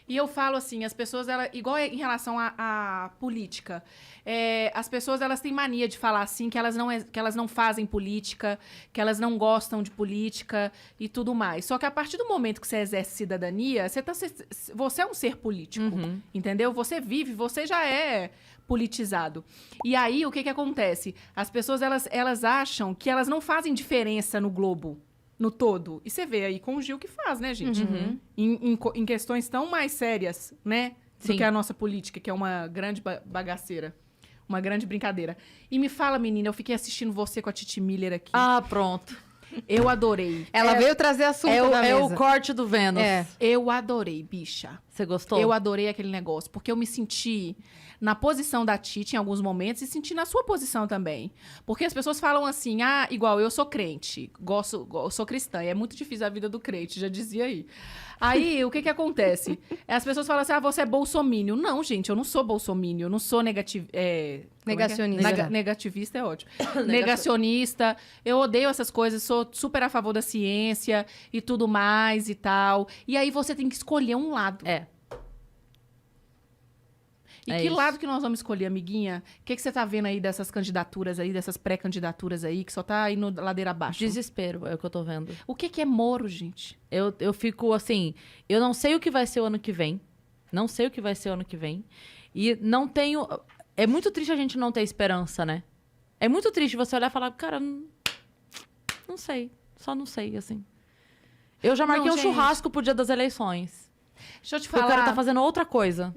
E eu falo assim, as pessoas, igual em relação à política, as pessoas, elas têm mania de falar assim, que elas não fazem política, que elas não gostam de política e tudo mais. Só que a partir do momento que você exerce cidadania, você é um ser político, entendeu? Você vive, você já é politizado. E aí, o que acontece? As pessoas, elas acham que elas não fazem diferença no globo. No todo. E você vê aí com o Gil que faz, né, gente? Em questões tão mais sérias, né? Do que a nossa política, que é uma grande bagaceira. Uma grande brincadeira. E me fala, menina, eu fiquei assistindo você com a Titi Miller aqui. Ah, pronto. Eu adorei. Ela veio trazer assunto na mesa. É o corte do Vênus. Eu adorei, bicha. Você gostou? Eu adorei aquele negócio, porque eu me senti na posição da Titi em alguns momentos e senti na sua posição também. Porque as pessoas falam assim, igual eu sou crente, eu sou cristã, e é muito difícil a vida do crente, já dizia aí. Aí, o que acontece? As pessoas falam assim, você é bolsomínio. Não, gente, eu não sou bolsomínio, eu não sou negacionista. Negativista é ótimo. Negacionista, eu odeio essas coisas, sou super a favor da ciência e tudo mais e tal. E aí você tem que escolher um lado. E que lado que nós vamos escolher, amiguinha? O que você tá vendo aí dessas candidaturas aí, dessas pré-candidaturas aí, que só tá indo ladeira abaixo? Desespero, é o que eu tô vendo. O que é Moro, gente? Eu fico assim, eu não sei o que vai ser o ano que vem. Não sei o que vai ser o ano que vem. E não tenho... É muito triste a gente não ter esperança, né? É muito triste você olhar e falar, cara, não sei. Só não sei, assim. Eu já marquei um churrasco pro dia das eleições. Deixa eu te falar. O cara tá fazendo outra coisa.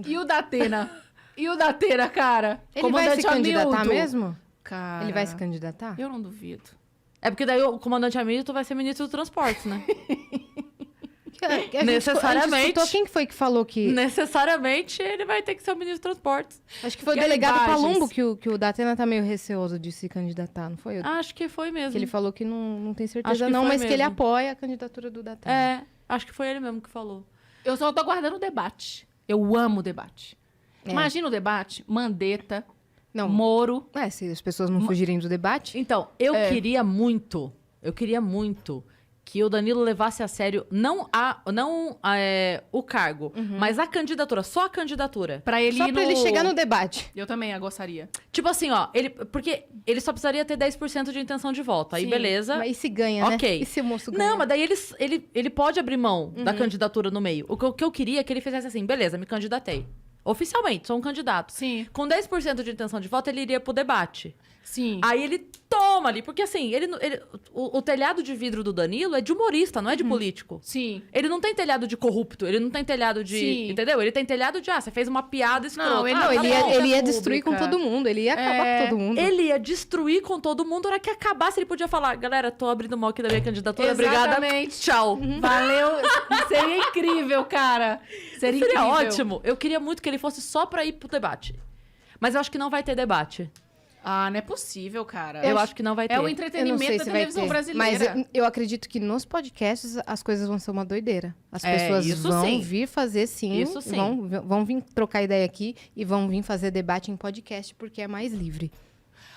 E o Datena? E o Datena, cara? Ele vai se candidatar mesmo? Cara... Ele vai se candidatar? Eu não duvido. É porque daí o comandante Hamilton vai ser ministro do transporte, né? Necessariamente. A gente escutou quem foi que falou que... Necessariamente ele vai ter que ser o ministro do transporte. Acho que foi o delegado Palumbo que o Datena tá meio receoso de se candidatar, não foi? Acho que foi mesmo. Que ele falou que não tem certeza não, mas que ele apoia a candidatura do Datena. Acho que foi ele mesmo que falou. Eu só tô aguardando o debate. Eu amo o debate. Imagina o debate, Mandetta, Moro. Se as pessoas não fugirem do debate. Então, eu queria muito que o Danilo levasse a sério não o cargo, mas a candidatura, só a candidatura. Só pra ele chegar no debate. Eu também gostaria. Tipo assim, porque ele só precisaria ter 10% de intenção de voto. Aí, beleza. Mas e se ganha, né? Ok. E se o moço ganha? Não, mas daí ele pode abrir mão da candidatura no meio. O que eu queria é que ele fizesse assim, beleza, me candidatei. Oficialmente, sou um candidato. Sim. Com 10% de intenção de voto, ele iria pro debate. Sim. Aí ele toma ali, porque assim, o telhado de vidro do Danilo é de humorista, não é de político. Sim. Ele não tem telhado de corrupto, ele não tem telhado de... Sim. Entendeu? Ele tem telhado de, você fez uma piada escrota. Não, ele ia destruir com todo mundo, ele ia acabar com todo mundo. Ele ia destruir com todo mundo, na hora que acabasse ele podia falar, galera, tô abrindo mão aqui da minha candidatura, Exatamente. obrigada, tchau. Valeu, seria incrível, cara. Seria ótimo. Eu queria muito que ele fosse só pra ir pro debate. Mas eu acho que não vai ter debate. Não é possível, cara. Eu acho que não vai ter. É o entretenimento da televisão brasileira. Mas eu acredito que nos podcasts as coisas vão ser uma doideira. As pessoas vão vir fazer Isso sim. Vão vir trocar ideia aqui e vão vir fazer debate em podcast porque é mais livre.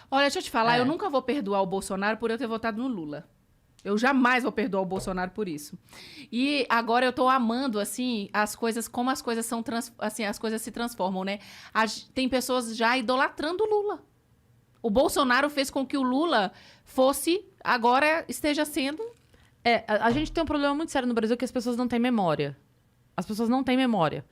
Olha, deixa eu te falar, eu nunca vou perdoar o Bolsonaro por eu ter votado no Lula. Eu jamais vou perdoar o Bolsonaro por isso. E agora eu tô amando, assim, as coisas, como as coisas são, as coisas se transformam, né? Tem pessoas já idolatrando o Lula. O Bolsonaro fez com que o Lula agora esteja sendo... A gente tem um problema muito sério no Brasil que as pessoas não têm memória. As pessoas não têm memória.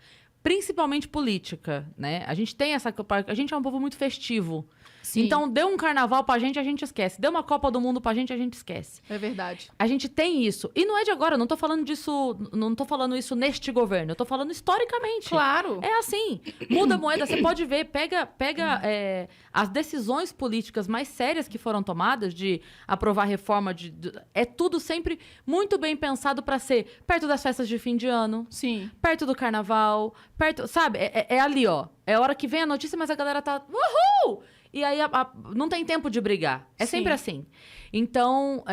Principalmente política, né? A gente tem a gente é um povo muito festivo. Sim. Então, deu um carnaval pra gente, a gente esquece. Deu uma Copa do Mundo pra gente, a gente esquece. É verdade. A gente tem isso. E não é de agora, eu não tô falando disso, não tô falando isso neste governo, eu tô falando historicamente. Claro. É assim. Muda a moeda, você pode ver, pega as decisões políticas mais sérias que foram tomadas de aprovar reforma, é tudo sempre muito bem pensado pra ser perto das festas de fim de ano. Sim. Perto do carnaval, sabe? É ali, ó. É a hora que vem a notícia, mas a galera tá... Uhul! E aí não tem tempo de brigar. É sempre assim. Então,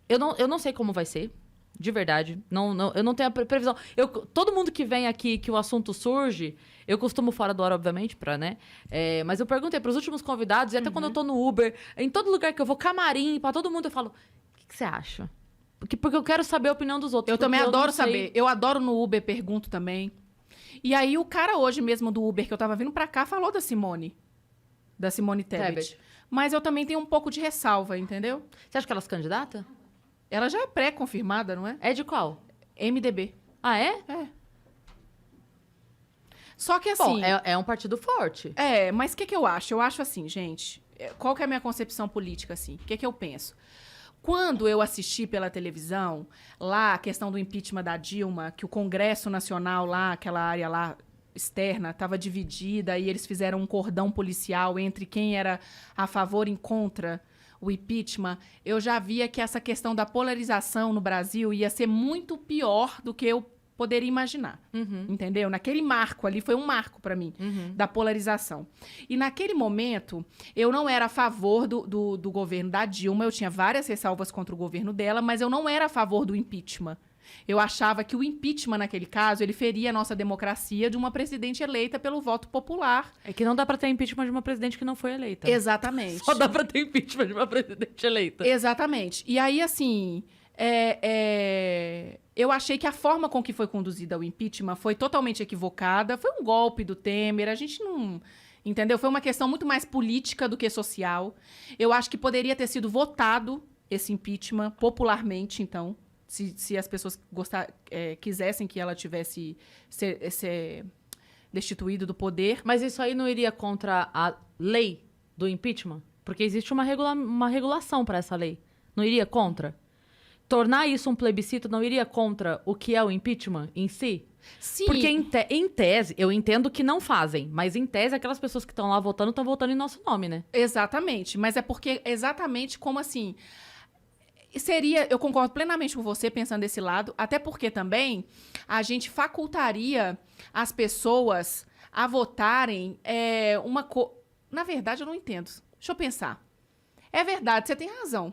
eu não sei como vai ser. De verdade. Eu não tenho a previsão. Todo mundo que vem aqui, que o assunto surge, eu costumo fora do hora, obviamente, né? Mas eu perguntei pros últimos convidados, e até quando eu tô no Uber, em todo lugar que eu vou, camarim, pra todo mundo, eu falo, o que você acha? Porque eu quero saber a opinião dos outros. Eu também adoro não sei. saber. Eu adoro no Uber, pergunto também. E aí o cara hoje mesmo do Uber, que eu tava vindo pra cá, falou da Simone. Da Simone Tebet. Mas eu também tenho um pouco de ressalva, entendeu? Você acha que ela se candidata? Ela já é pré-confirmada, não é? É de qual? MDB. Ah, é? É. Só que assim... Bom, é um partido forte. Mas o que eu acho? Eu acho assim, gente... Qual que é a minha concepção política, assim? O que eu penso? Quando eu assisti pela televisão, lá, a questão do impeachment da Dilma, que o Congresso Nacional lá, aquela área lá externa, estava dividida e eles fizeram um cordão policial entre quem era a favor e contra o impeachment, eu já via que essa questão da polarização no Brasil ia ser muito pior do que eu poderia imaginar, entendeu? Naquele marco ali, foi um marco para mim, da polarização. E naquele momento, eu não era a favor do governo da Dilma, eu tinha várias ressalvas contra o governo dela, mas eu não era a favor do impeachment. Eu achava que o impeachment, naquele caso, ele feria a nossa democracia de uma presidente eleita pelo voto popular. É que não dá pra ter impeachment de uma presidente que não foi eleita. Exatamente. Só dá pra ter impeachment de uma presidente eleita. Exatamente. E aí, assim... eu achei que a forma com que foi conduzida o impeachment foi totalmente equivocada. Foi um golpe do Temer. A gente não... Entendeu? Foi uma questão muito mais política do que social. Eu acho que poderia ter sido votado esse impeachment popularmente, então. Se as pessoas quisessem que ela tivesse ser destituído do poder. Mas isso aí não iria contra a lei do impeachment? Porque existe uma regulação para essa lei. Não iria contra? Tornar isso um plebiscito não iria contra o que é o impeachment em si? Sim. Porque em tese, eu entendo que não fazem, mas em tese aquelas pessoas que estão lá votando estão votando em nosso nome, né? Exatamente. Mas é porque exatamente como assim... eu concordo plenamente com você pensando desse lado, até porque também a gente facultaria as pessoas a votarem Na verdade, eu não entendo. Deixa eu pensar. É verdade, você tem razão.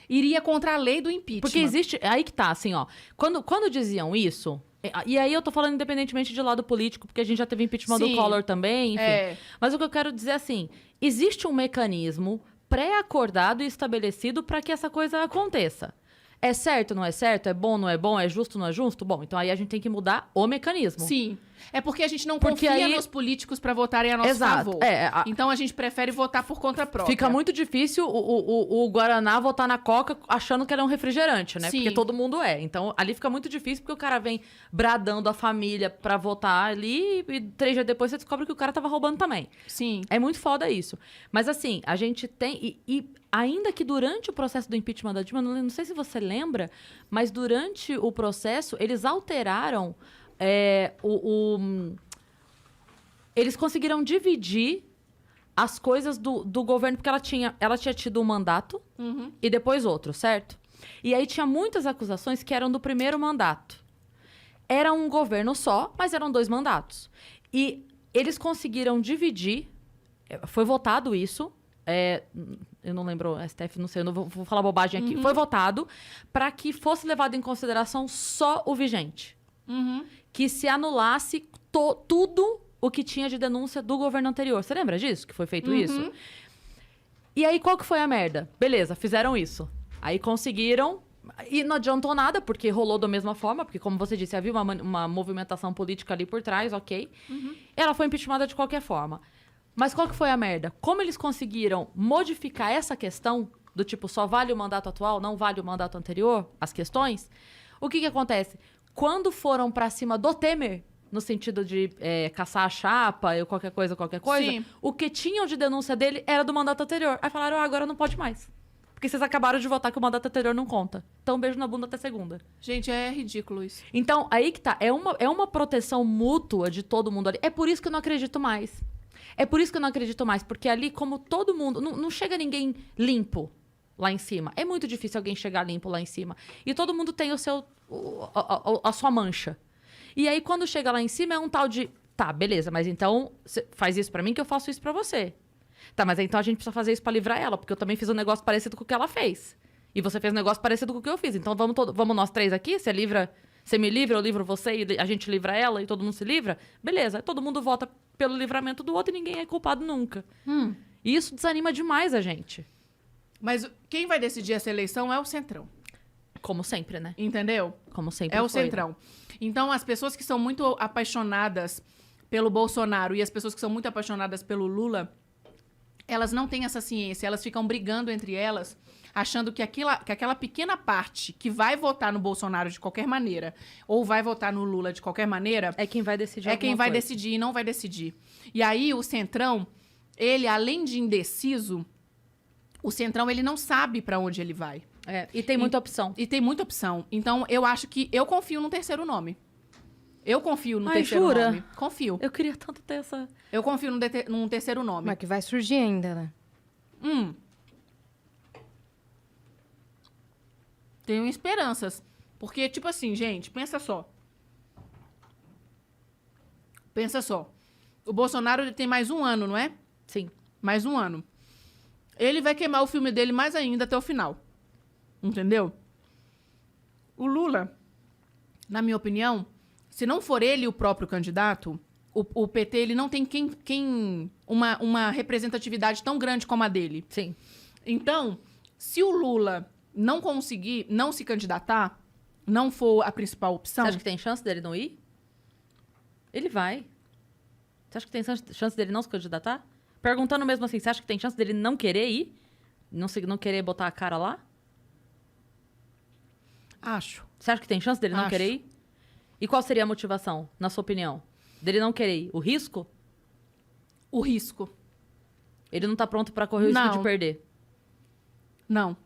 Iria contra a lei do impeachment. Porque existe... Aí que tá, assim, ó. Quando diziam isso... E aí eu tô falando independentemente de lado político, porque a gente já teve impeachment do Collor também, enfim. Mas o que eu quero dizer é assim, existe um mecanismo pré-acordado e estabelecido para que essa coisa aconteça. É certo, não é certo? É bom, não é bom? É justo, não é justo? Bom, então aí a gente tem que mudar o mecanismo. Sim. É porque a gente não confia nos políticos para votarem a nosso favor. Então a gente prefere votar por conta própria. Fica muito difícil o Guaraná votar na Coca achando que ela é um refrigerante, né? Sim. Porque todo mundo é. Então ali fica muito difícil porque o cara vem bradando a família pra votar ali e 3 dias depois você descobre que o cara tava roubando também. Sim. É muito foda isso. Mas assim, a gente tem... E ainda que durante o processo do impeachment da Dilma, não sei se você lembra, mas durante o processo eles alteraram... Eles conseguiram dividir as coisas do governo, porque ela tinha tido um mandato e depois outro, certo? E aí tinha muitas acusações que eram do primeiro mandato. Era um governo só, mas eram 2 mandatos. E eles conseguiram dividir, foi votado isso, eu não lembro, STF, não sei, eu não vou falar bobagem aqui. Foi votado para que fosse levado em consideração só o vigente. Que se anulasse tudo o que tinha de denúncia do governo anterior. Você lembra disso? Que foi feito isso? E aí, qual que foi a merda? Beleza, fizeram isso. Aí conseguiram... E não adiantou nada, porque rolou da mesma forma. Porque, como você disse, havia uma movimentação política ali por trás, ok. Ela foi impeachmentada de qualquer forma. Mas qual que foi a merda? Como eles conseguiram modificar essa questão do tipo, só vale o mandato atual, não vale o mandato anterior, as questões, o que acontece? Quando foram pra cima do Temer, no sentido de caçar a chapa ou qualquer coisa, Sim. o que tinham de denúncia dele era do mandato anterior. Aí falaram, agora não pode mais. Porque vocês acabaram de votar que o mandato anterior não conta. Então, beijo na bunda até segunda. Gente, é ridículo isso. Então, aí que tá. É uma proteção mútua de todo mundo ali. É por isso que eu não acredito mais. Porque ali, como todo mundo... Não chega ninguém limpo lá em cima. É muito difícil alguém chegar limpo lá em cima. E todo mundo tem a sua mancha. E aí, quando chega lá em cima, é um tal de... Tá, beleza, mas então faz isso pra mim que eu faço isso pra você. Tá, mas então a gente precisa fazer isso pra livrar ela, porque eu também fiz um negócio parecido com o que ela fez. E você fez um negócio parecido com o que eu fiz. Então vamos nós 3 aqui, você me livra, eu livro você e a gente livra ela e todo mundo se livra? Beleza, aí todo mundo vota pelo livramento do outro e ninguém é culpado nunca. E isso desanima demais a gente. Mas quem vai decidir essa eleição é o Centrão. Como sempre, né? Entendeu? Como sempre É o foi, Centrão. né? Então, as pessoas que são muito apaixonadas pelo Bolsonaro e as pessoas que são muito apaixonadas pelo Lula, elas não têm essa ciência. Elas ficam brigando entre elas, achando que aquela pequena parte que vai votar no Bolsonaro de qualquer maneira, ou vai votar no Lula de qualquer maneira... É quem vai decidir É quem vai coisa. decidir e não vai decidir. E aí, o Centrão, ele, além de indeciso, o Centrão, ele não sabe pra onde ele vai. É, e tem muita opção. E tem muita opção. Então, eu acho que... Eu confio no terceiro nome. Eu confio no terceiro jura? nome. Confio. Eu queria tanto ter essa... Eu confio num terceiro nome. Mas que vai surgir ainda, né? Tenho esperanças. Porque, tipo assim, gente, pensa só. Pensa só. O Bolsonaro, ele tem mais um ano, não é? Sim. Mais um ano. Ele vai queimar o filme dele mais ainda até o final. Entendeu? O Lula, na minha opinião, se não for ele o próprio candidato, o PT ele não tem uma representatividade tão grande como a dele. Sim. Então, se o Lula não conseguir, não se candidatar, não for a principal opção... Você acha que tem chance dele não ir? Ele vai. Você acha que tem chance dele não se candidatar? Perguntando mesmo assim, você acha que tem chance dele não querer ir? Não querer botar a cara lá? Acho. Você acha que tem chance dele não Acho. querer ir? E qual seria a motivação, na sua opinião? Dele não querer ir? O risco? O risco. Ele não tá pronto pra correr o risco Não. de perder. Não.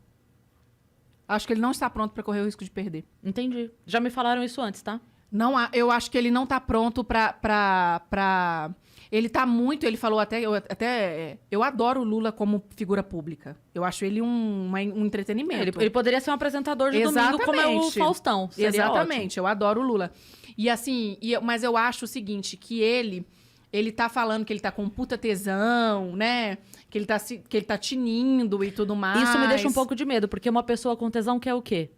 Acho que ele não está pronto para correr o risco de perder. Entendi. Já me falaram isso antes, tá? Não, eu acho que ele não tá pronto pra... Ele tá muito... Ele falou eu adoro o Lula como figura pública. Eu acho ele um entretenimento. Ele poderia ser um apresentador de domingo, como é o Faustão. Seria Exatamente. Eu adoro o Lula. E assim... mas eu acho o seguinte, que ele tá falando que ele tá com puta tesão, né? Que ele tá tinindo e tudo mais. Isso me deixa um pouco de medo, porque uma pessoa com tesão quer o quê?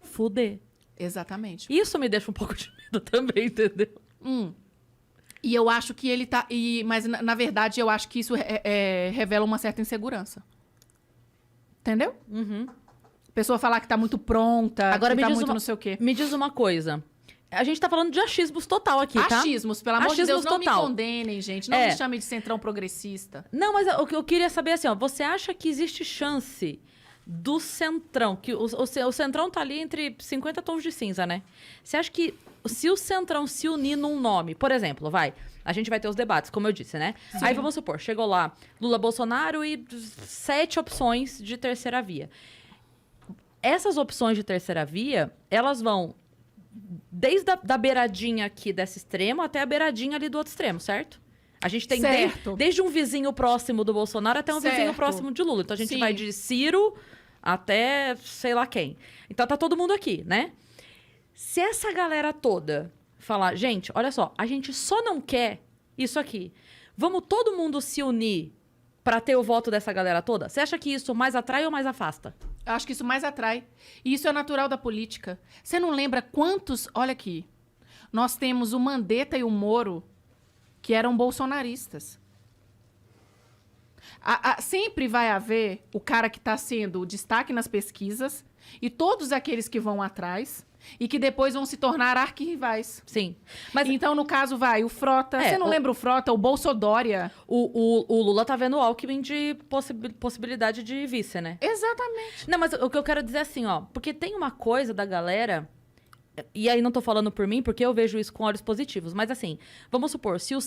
Fuder. Exatamente. Isso me deixa um pouco de medo também, entendeu? E eu acho que ele tá... mas, na verdade, eu acho que isso revela uma certa insegurança. Entendeu? A pessoa falar que tá muito pronta, Agora que me tá diz muito uma- não sei o quê. Me diz uma coisa. A gente tá falando de achismos total aqui, tá? Achismos, pelo amor de Achismos Deus, não total. me condenem, gente. Não É. me chamem de centrão progressista. Não, mas o que eu queria saber é assim, ó. Você acha que existe chance do Centrão, que o Centrão tá ali entre 50 tons de cinza, né? Você acha que se o Centrão se unir num nome, por exemplo, a gente vai ter os debates, como eu disse, né? Sim. Aí vamos supor, chegou lá Lula, Bolsonaro e 7 opções de terceira via. Essas opções de terceira via, elas vão desde da beiradinha aqui desse extremo até a beiradinha ali do outro extremo, certo? A gente tem Certo. desde um vizinho próximo do Bolsonaro até um vizinho Certo. próximo de Lula. Então a gente Sim. vai de Ciro até sei lá quem. Então tá todo mundo aqui, né? Se essa galera toda falar, gente, olha só, a gente só não quer isso aqui. Vamos todo mundo se unir pra ter o voto dessa galera toda? Você acha que isso mais atrai ou mais afasta? Eu acho que isso mais atrai. E isso é natural da política. Você não lembra quantos... Olha aqui. Nós temos o Mandetta e o Moro, que eram bolsonaristas. Sempre vai haver o cara que está sendo o destaque nas pesquisas e todos aqueles que vão atrás e que depois vão se tornar arquirrivais. Sim. Mas Então, no caso, o Frota. É, Você não lembra o Frota? O Bolsodória. o Lula tá vendo o Alckmin de possibilidade de vice, né? Exatamente. Não, mas o que eu quero dizer é assim, ó. Porque tem uma coisa da galera... E aí não tô falando por mim, porque eu vejo isso com olhos positivos. Mas assim, vamos supor, se o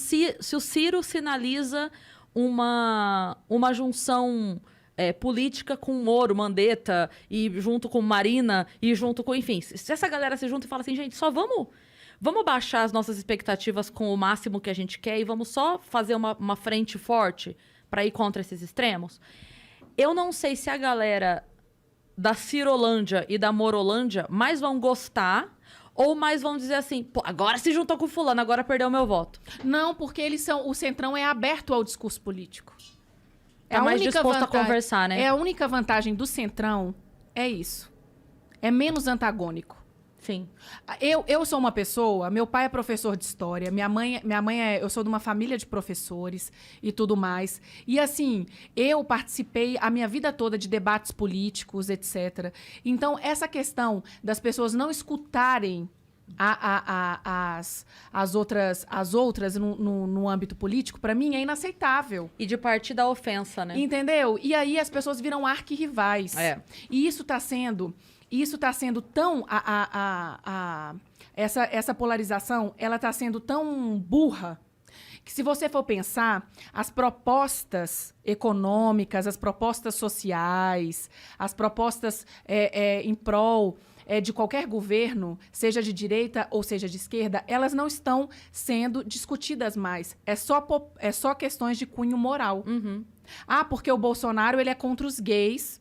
Ciro sinaliza uma junção política com Moro, Mandetta, e junto com Marina, e junto com... Enfim, se essa galera se junta e fala assim, gente, só vamos baixar as nossas expectativas com o máximo que a gente quer e vamos só fazer uma frente forte pra ir contra esses extremos. Eu não sei se a galera da Cirolândia e da Morolândia mais vão gostar ou mais vão dizer assim, pô, agora se juntou com fulano, agora perdeu o meu voto. Não, porque eles são... O Centrão é aberto ao discurso político. Tá mais disposto a conversar, né? É a única vantagem do Centrão, é isso. É menos antagônico. Sim. Eu sou uma pessoa, meu pai é professor de história, eu sou de uma família de professores e tudo mais. E assim, eu participei a minha vida toda de debates políticos, etc. Então, essa questão das pessoas não escutarem as outras no âmbito político, para mim, é inaceitável. E de partir da ofensa, né? Entendeu? E aí as pessoas viram arquirrivais. E isso está sendo tão... Essa polarização, ela está sendo tão burra que, se você for pensar, as propostas econômicas, as propostas sociais, as propostas em prol de qualquer governo, seja de direita ou seja de esquerda, elas não estão sendo discutidas mais. É só questões de cunho moral. Uhum. Porque o Bolsonaro ele é contra os gays.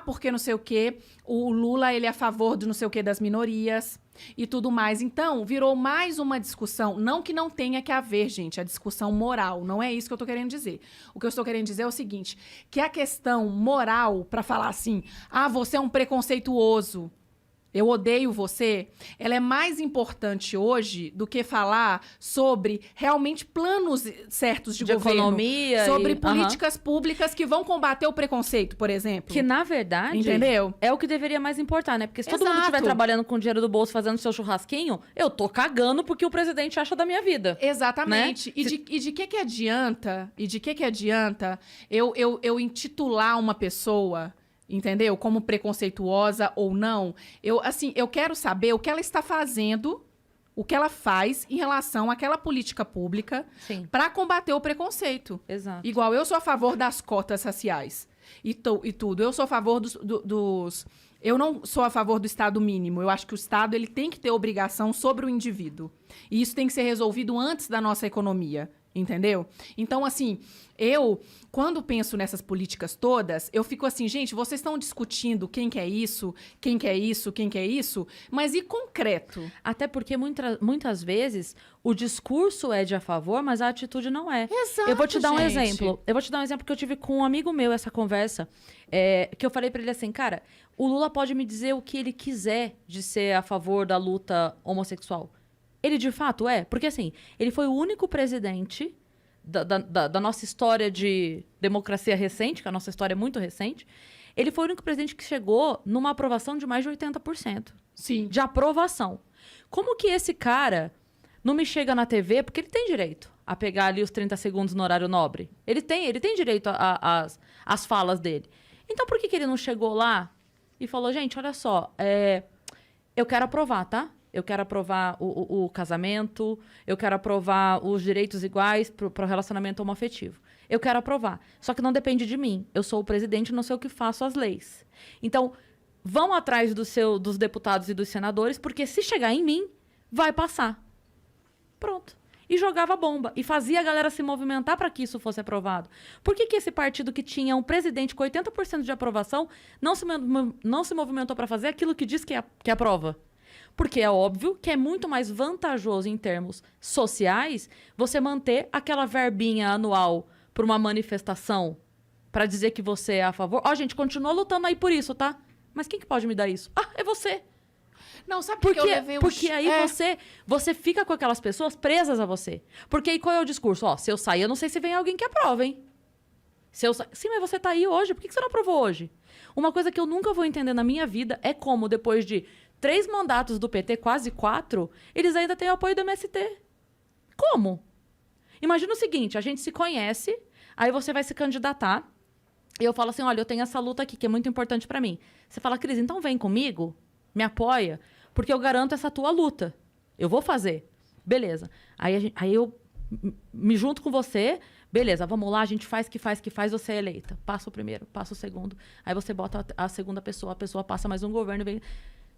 Porque não sei o quê, o Lula ele é a favor de não sei o quê das minorias e tudo mais. Então, virou mais uma discussão, não que não tenha que haver, gente, a discussão moral, não é isso que eu tô querendo dizer. O que eu estou querendo dizer é o seguinte, que a questão moral, para falar assim, você é um preconceituoso, eu odeio você, ela é mais importante hoje do que falar sobre realmente planos certos de governo. Economia. Sobre políticas públicas que vão combater o preconceito, por exemplo. Que, na verdade, entendeu? É o que deveria mais importar, né? Porque se todo mundo estiver trabalhando com dinheiro do bolso, fazendo seu churrasquinho, eu tô cagando porque o presidente acha da minha vida. Exatamente. Né? E de que adianta? Eu intitular uma pessoa... Entendeu? Como preconceituosa ou não. Eu quero saber o que ela está fazendo, o que ela faz em relação àquela política pública para combater o preconceito. Exato. Igual eu sou a favor das cotas raciais e tudo. Eu sou a favor eu não sou a favor do Estado mínimo. Eu acho que o Estado ele tem que ter obrigação sobre o indivíduo. E isso tem que ser resolvido antes da nossa economia. Entendeu? Então, assim, quando penso nessas políticas todas, eu fico assim, gente, vocês estão discutindo quem quer isso, mas e concreto? Até porque muitas vezes o discurso é de a favor, mas a atitude não é. Exato, eu vou te dar um gente. exemplo. Eu vou te dar um exemplo que eu tive com um amigo meu, essa conversa, que eu falei pra ele assim, cara, o Lula pode me dizer o que ele quiser de ser a favor da luta homossexual. Ele, de fato, é. Porque, assim, ele foi o único presidente da nossa história de democracia recente, que a nossa história é muito recente. Ele foi o único presidente que chegou numa aprovação de mais de 80%. Sim. De aprovação. Como que esse cara não me chega na TV? Porque ele tem direito a pegar ali os 30 segundos no horário nobre. Ele tem direito às falas dele. Então, por que ele não chegou lá e falou, gente, olha só, eu quero aprovar, tá? Eu quero aprovar o casamento, eu quero aprovar os direitos iguais para o relacionamento homoafetivo. Eu quero aprovar. Só que não depende de mim. Eu sou o presidente, não sei o que faço as leis. Então, vão atrás dos deputados e dos senadores, porque se chegar em mim, vai passar. Pronto. E jogava bomba. E fazia a galera se movimentar para que isso fosse aprovado. Por que esse partido que tinha um presidente com 80% de aprovação não se movimentou para fazer aquilo que diz que aprova? Porque é óbvio que é muito mais vantajoso em termos sociais você manter aquela verbinha anual para uma manifestação para dizer que você é a favor. Gente, continua lutando aí por isso, tá? Mas quem que pode me dar isso? É você. Não, sabe por que eu levei Porque aí você fica com aquelas pessoas presas a você. Porque aí qual é o discurso? Se eu sair, eu não sei se vem alguém que aprova, hein? Sim, mas você tá aí hoje. Por que você não aprovou hoje? Uma coisa que eu nunca vou entender na minha vida é como, depois de 3 mandatos do PT, quase 4, eles ainda têm o apoio do MST. Como? Imagina o seguinte, a gente se conhece, aí você vai se candidatar, e eu falo assim, olha, eu tenho essa luta aqui, que é muito importante pra mim. Você fala, Cris, então vem comigo, me apoia, porque eu garanto essa tua luta. Eu vou fazer. Beleza. Aí eu me junto com você, beleza, vamos lá, a gente faz, você é eleita. Passa o primeiro, passa o segundo, aí você bota a segunda pessoa, a pessoa passa mais um governo, vem...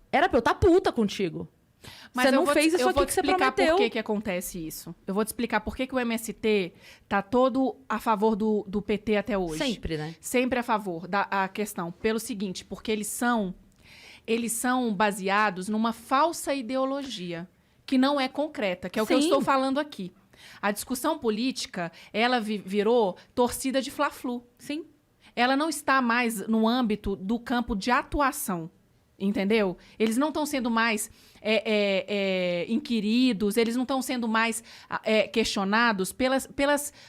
Era pra eu estar puta contigo. Mas você não fez isso aqui que você prometeu. Eu vou te explicar por que acontece isso. Eu vou te explicar por que o MST tá todo a favor do PT até hoje. Sempre, né? Sempre a favor da questão. Pelo seguinte, porque eles são baseados numa falsa ideologia, que não é concreta, que é o que eu estou falando aqui. A discussão política, ela virou torcida de Fla-Flu. Sim. Ela não está mais no âmbito do campo de atuação. entendeu? Eles não estão sendo mais inquiridos, eles não estão sendo mais questionados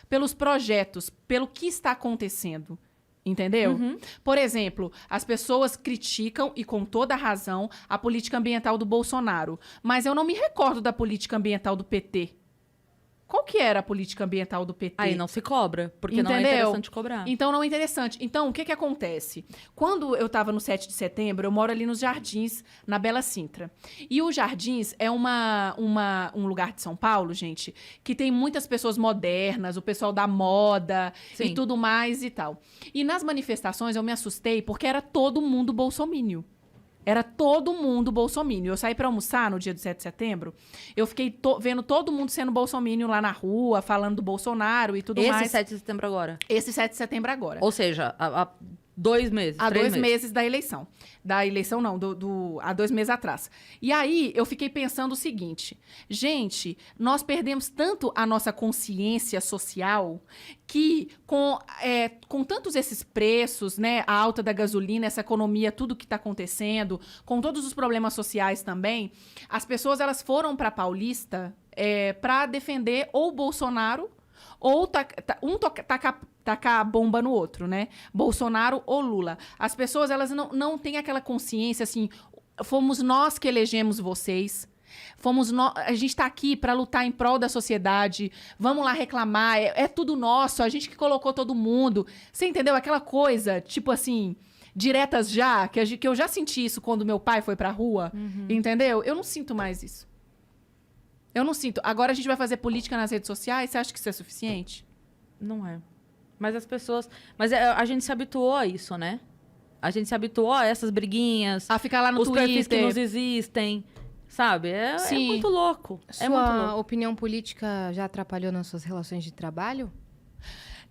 pelos projetos, pelo que está acontecendo. Entendeu? Uhum. Por exemplo, as pessoas criticam, e com toda razão, a política ambiental do Bolsonaro. Mas eu não me recordo da política ambiental do PT. Qual que era a política ambiental do PT? Aí não se cobra, porque não é interessante cobrar. Então não é interessante. Então, o que acontece? Quando eu estava no 7 de setembro, eu moro ali nos Jardins, na Bela Sintra. E o Jardins é um lugar de São Paulo, gente, que tem muitas pessoas modernas, o pessoal da moda e tudo mais e tal. E nas manifestações eu me assustei porque era todo mundo bolsomínio. Era todo mundo bolsomínio. Eu saí pra almoçar no dia do 7 de setembro, eu fiquei vendo todo mundo sendo bolsomínio lá na rua, falando do Bolsonaro e tudo mais. Esse 7 de setembro agora? Esse 7 de setembro agora. Ou seja, há 2 meses, há 3 2 meses da eleição. Da eleição, não, há 2 meses atrás. E aí, eu fiquei pensando o seguinte. Gente, nós perdemos tanto a nossa consciência social que com tantos esses preços, né, a alta da gasolina, essa economia, tudo que está acontecendo, com todos os problemas sociais também, as pessoas elas foram para Paulista para defender ou o Bolsonaro ou tacar a bomba no outro, né? Bolsonaro ou Lula. As pessoas, elas não têm aquela consciência, assim, fomos nós que elegemos vocês, a gente tá aqui para lutar em prol da sociedade, vamos lá reclamar, é tudo nosso, a gente que colocou todo mundo. Você entendeu? Aquela coisa, tipo assim, diretas já, que eu já senti isso quando meu pai foi pra rua, entendeu? Eu não sinto mais isso. Eu não sinto. Agora a gente vai fazer política nas redes sociais, você acha que isso é suficiente? Não é. Mas as pessoas... Mas a gente se habituou a isso, né? A gente se habituou a essas briguinhas. A ficar lá no Twitter. Os perfis que nos existem. Sabe? É muito louco. Sua opinião política já atrapalhou nas suas relações de trabalho?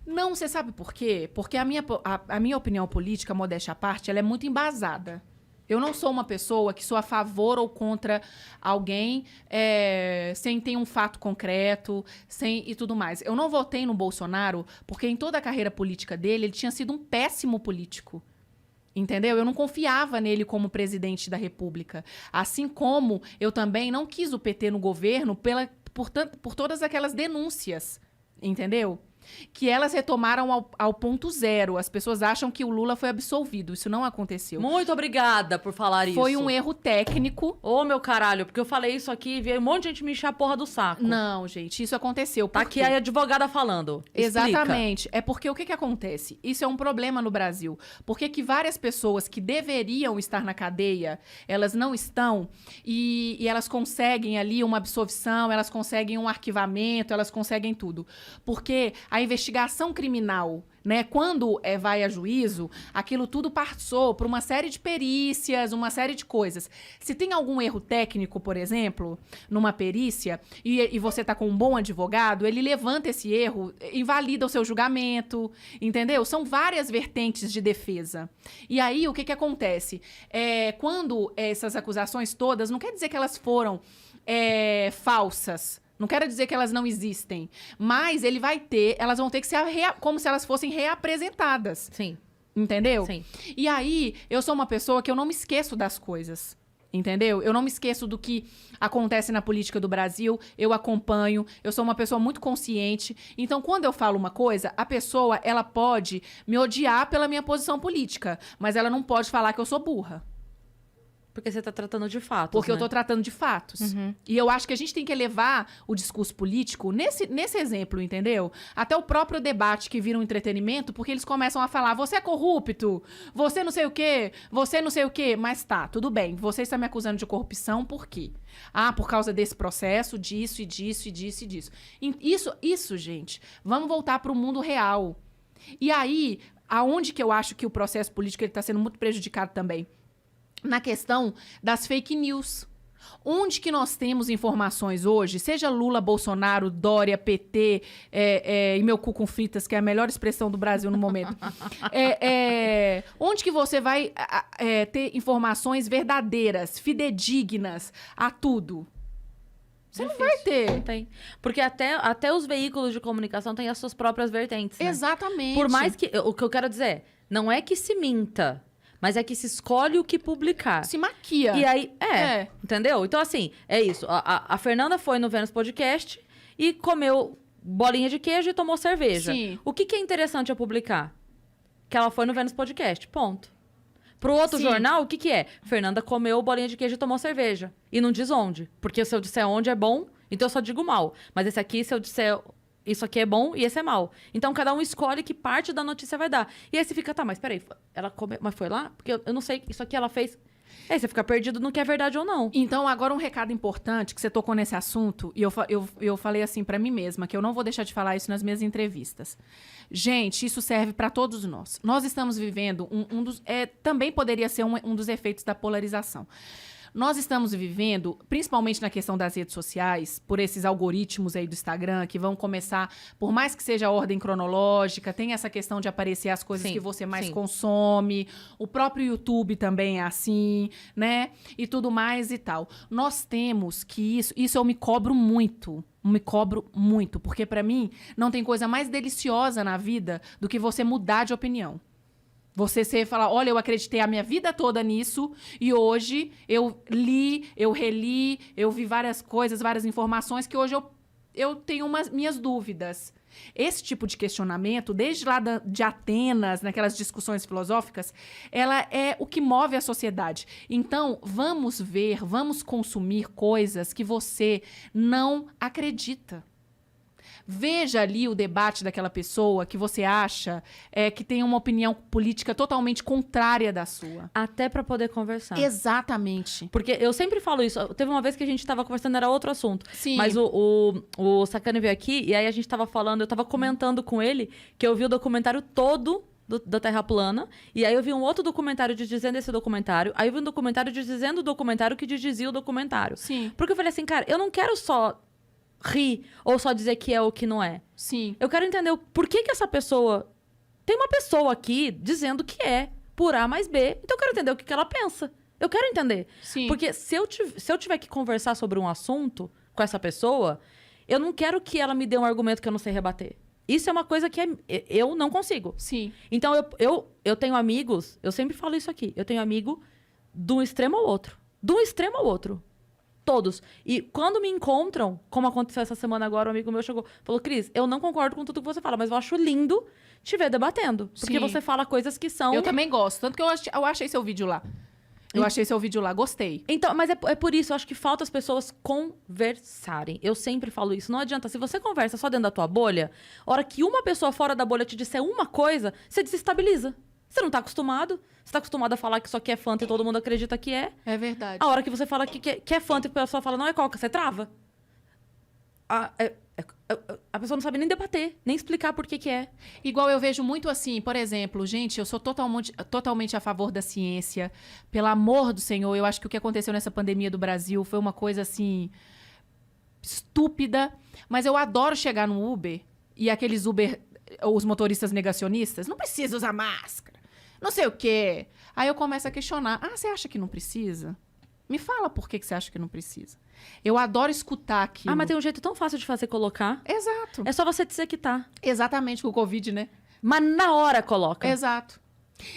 Não, você sabe por quê? Porque a minha opinião política, modéstia à parte, ela é muito embasada. Eu não sou uma pessoa que sou a favor ou contra alguém sem ter um fato concreto, e tudo mais. Eu não votei no Bolsonaro porque em toda a carreira política dele, ele tinha sido um péssimo político. Entendeu? Eu não confiava nele como presidente da República. Assim como eu também não quis o PT no governo por todas aquelas denúncias. Entendeu? Que elas retomaram ao ponto zero. As pessoas acham que o Lula foi absolvido. Isso não aconteceu. Muito obrigada por falar isso. Foi um erro técnico. Ô, meu caralho, porque eu falei isso aqui e veio um monte de gente me encher a porra do saco. Não, gente, isso aconteceu. Tá aqui a advogada falando. Explica. Exatamente. É porque o que acontece? Isso é um problema no Brasil. Porque que várias pessoas que deveriam estar na cadeia, elas não estão e elas conseguem ali uma absolvição, elas conseguem um arquivamento, elas conseguem tudo. Porque a investigação criminal, né, quando vai a juízo, aquilo tudo passou por uma série de perícias, uma série de coisas. Se tem algum erro técnico, por exemplo, numa perícia, e você tá com um bom advogado, ele levanta esse erro, invalida o seu julgamento, entendeu? São várias vertentes de defesa. E aí, o que acontece? Quando essas acusações todas, não quer dizer que elas foram falsas, não quero dizer que elas não existem, mas elas vão ter que ser como se elas fossem reapresentadas. Sim. Entendeu? Sim. E aí, eu sou uma pessoa que eu não me esqueço das coisas. Entendeu? Eu não me esqueço do que acontece na política do Brasil, eu acompanho, eu sou uma pessoa muito consciente. Então, quando eu falo uma coisa, a pessoa, ela pode me odiar pela minha posição política, mas ela não pode falar que eu sou burra. Porque você tá tratando de fatos, Porque né? eu tô tratando de fatos. E eu acho que a gente tem que elevar o discurso político nesse exemplo, entendeu? Até o próprio debate que vira um entretenimento, porque eles começam a falar, você é corrupto, você não sei o quê, você não sei o quê. Mas tá, tudo bem, você está me acusando de corrupção, por quê? Ah, por causa desse processo, disso e disso e disso e disso. Isso, gente, vamos voltar para o mundo real. E aí, aonde que eu acho que o processo político está sendo muito prejudicado também? Na questão das fake news. Onde que nós temos informações hoje, seja Lula, Bolsonaro, Dória, PT e meu cu com fritas, que é a melhor expressão do Brasil no momento. Onde que você vai ter informações verdadeiras, fidedignas a tudo? Você não vai ter. Não tem. Porque até os veículos de comunicação têm as suas próprias vertentes, né? Exatamente. Por mais que... O que eu quero dizer é, não é que se minta, Mas é que se escolhe o que publicar. Se maquia. E aí, entendeu? Então, assim, é isso. A Fernanda foi no Vênus Podcast e comeu bolinha de queijo e tomou cerveja. Sim. O que é interessante a publicar? Que ela foi no Vênus Podcast, ponto. Pro outro jornal, o que é? Fernanda comeu bolinha de queijo e tomou cerveja. E não diz onde. Porque se eu disser onde é bom, então eu só digo mal. Mas esse aqui, se eu disser isso aqui é bom e esse é mal. Então, cada um escolhe que parte da notícia vai dar. E aí você fica, tá, mas peraí, ela comeu, mas foi lá? Porque eu não sei, isso aqui ela fez... Aí você fica perdido no que é verdade ou não. Então, agora um recado importante que você tocou nesse assunto, e eu falei assim pra mim mesma, que eu não vou deixar de falar isso nas minhas entrevistas. Gente, isso serve pra todos nós. Nós estamos vivendo também poderia ser um dos efeitos da polarização. Nós estamos vivendo, principalmente na questão das redes sociais, por esses algoritmos aí do Instagram, que vão começar, por mais que seja a ordem cronológica, tem essa questão de aparecer as coisas que você mais consome, o próprio YouTube também é assim, né? E tudo mais e tal. Nós temos que isso eu me cobro muito, porque pra mim não tem coisa mais deliciosa na vida do que você mudar de opinião. Você falar, olha, eu acreditei a minha vida toda nisso e hoje eu li, eu reli, eu vi várias coisas, várias informações que hoje eu tenho minhas dúvidas. Esse tipo de questionamento, desde lá de Atenas, naquelas discussões filosóficas, ela é o que move a sociedade. Então, vamos consumir coisas que você não acredita. Veja ali o debate daquela pessoa que você acha que tem uma opinião política totalmente contrária da sua. Até pra poder conversar. Exatamente. Porque eu sempre falo isso. Teve uma vez que a gente tava conversando, era outro assunto. Sim. Mas o Sacani veio aqui e aí a gente tava falando, eu tava comentando com ele que eu vi o documentário todo da Terra Plana. E aí eu vi um outro documentário dizendo esse documentário. Aí eu vi um documentário dizendo o documentário que dizia o documentário. Sim. Porque eu falei assim, cara, eu não quero só rir ou só dizer que é o que não é. Sim. Eu quero entender por que essa pessoa... Tem uma pessoa aqui dizendo que é por A mais B. Então eu quero entender o que ela pensa. Eu quero entender. Sim. Porque se eu tiver que conversar sobre um assunto com essa pessoa, eu não quero que ela me dê um argumento que eu não sei rebater. Isso é uma coisa que eu não consigo. Sim. Então eu tenho amigos, eu sempre falo isso aqui, eu tenho amigo de um extremo ao outro. De um extremo ao outro. Todos. E quando me encontram, como aconteceu essa semana agora, um amigo meu chegou, falou, Cris, eu não concordo com tudo que você fala, mas eu acho lindo te ver debatendo. Porque você fala coisas que são... Eu também gosto. Tanto que eu achei seu vídeo lá. Gostei. Então, mas é por isso, eu acho que falta as pessoas conversarem. Eu sempre falo isso. Não adianta, se você conversa só dentro da tua bolha, a hora que uma pessoa fora da bolha te disser uma coisa, você desestabiliza. Você não tá acostumado. Você tá acostumado a falar que isso aqui é Fanta e todo mundo acredita que é. É verdade. A hora que você fala que é Fanta e a pessoa fala não é Coca, você trava. A pessoa não sabe nem debater, nem explicar por que é. Igual eu vejo muito assim, por exemplo, gente, eu sou totalmente a favor da ciência. Pelo amor do Senhor, eu acho que o que aconteceu nessa pandemia do Brasil foi uma coisa assim... estúpida. Mas eu adoro chegar no Uber e aqueles Uber... os motoristas negacionistas, não precisa usar máscara, não sei o quê. Aí eu começo a questionar, você acha que não precisa? Me fala por que você acha que não precisa. Eu adoro escutar aquilo. Mas tem um jeito tão fácil de fazer colocar. Exato. É só você dizer que tá. Exatamente, com o Covid, né? Mas na hora coloca. Exato.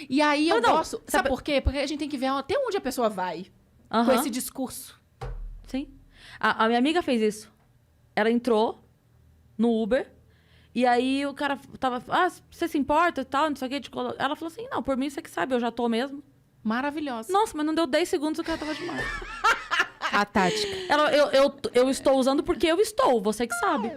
E aí eu gosto... Sabe por quê? Porque a gente tem que ver até onde a pessoa vai com esse discurso. Sim. A minha amiga fez isso. Ela entrou no Uber... E aí o cara tava... você se importa e tal, não sei o quê. Ela falou assim, não, por mim você que sabe, eu já tô mesmo. Maravilhosa. Nossa, mas não deu 10 segundos o cara tava demais. A tática. Eu estou usando porque eu estou, você que sabe.